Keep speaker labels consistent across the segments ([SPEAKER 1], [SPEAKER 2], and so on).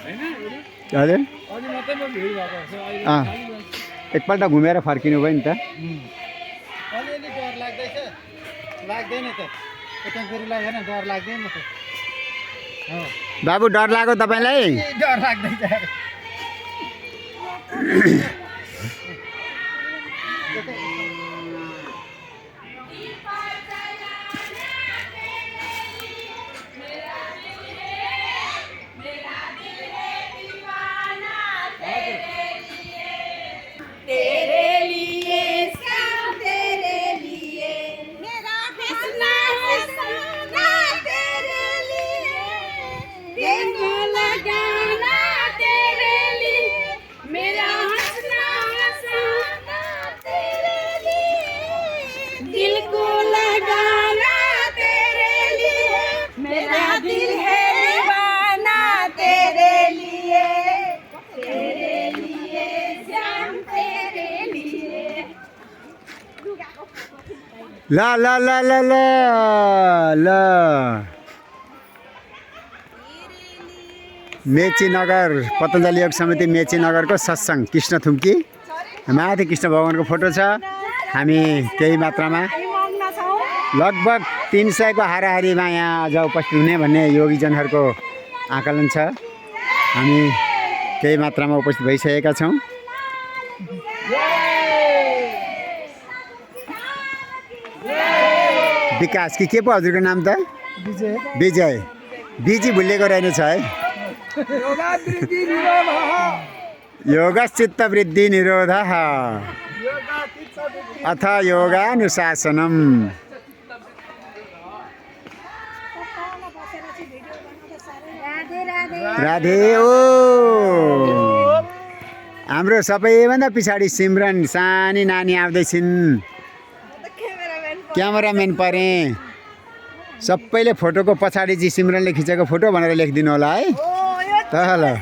[SPEAKER 1] हजुर एकपल्ट घुमेर फर्किनु भयो नि त।
[SPEAKER 2] अलिअलि डर लाग्दैछ, लाग्दैन त यता फेरि लागेन, डर लाग्दैन त।
[SPEAKER 1] बाबु डर लाग्यो तपाईँलाई?
[SPEAKER 2] डर लाग्दैछ।
[SPEAKER 1] ल ल ल ल ल ल मेची नगर पतञ्जलि योग समिति मेची नगरको सत्सङ्ग कृष्ण थुम्की माथि कृष्ण भगवानको फोटो छ। हामी केही मात्रामा लगभग 300 को हाराहारीमा यहाँ अझ उपस्थित हुने भन्ने योगीजनहरूको आकलन छ। हामी केही मात्रामा उपस्थित भइसकेका छौँ। विकास कि के पो हजुरको नाम त? विजय। बिजी भुलेको रहेछ है। योगश्चित्त वृद्धि निरोधः अथ योगानुशासनम। राधे ओ हाम्रो सबैभन्दा पछाडि सिमरन सानी नानी आउँदैछिन्। क्यामेराम्यान परे सबैले फोटोको पछाडि चाहिँ सिमरनले खिचेको फोटो भनेर लेखिदिनु होला है त ल।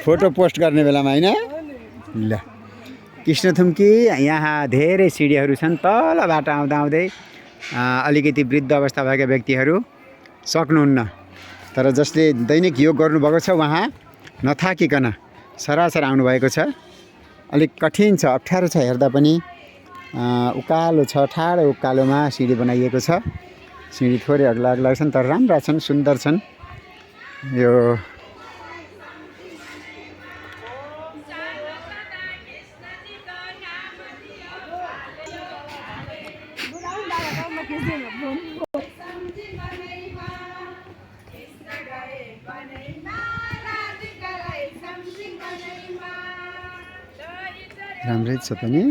[SPEAKER 1] फोटो पोस्ट गर्ने बेलामा हैन। ल कृष्ण थुम्की यहाँ धेरै सिडीहरू छन्। तलबाट आउँदा आउँदै अलिकति वृद्ध अवस्था भएका व्यक्तिहरू सक्नुहुन्न, तर जसले दैनिक योग गर्नुभएको छ उहाँ नथाकिकन सरासर आउनुभएको छ। अलिक कठिन छ, अप्ठ्यारो छ हेर्दा पनि। उकालो छ, ठाडो उकालोमा सिडी बनाइएको छ। सिडी थोरै अग्ला अग्ला छन् तर राम्रा छन्, सुन्दर छन्। यो राम्रै छ त नि।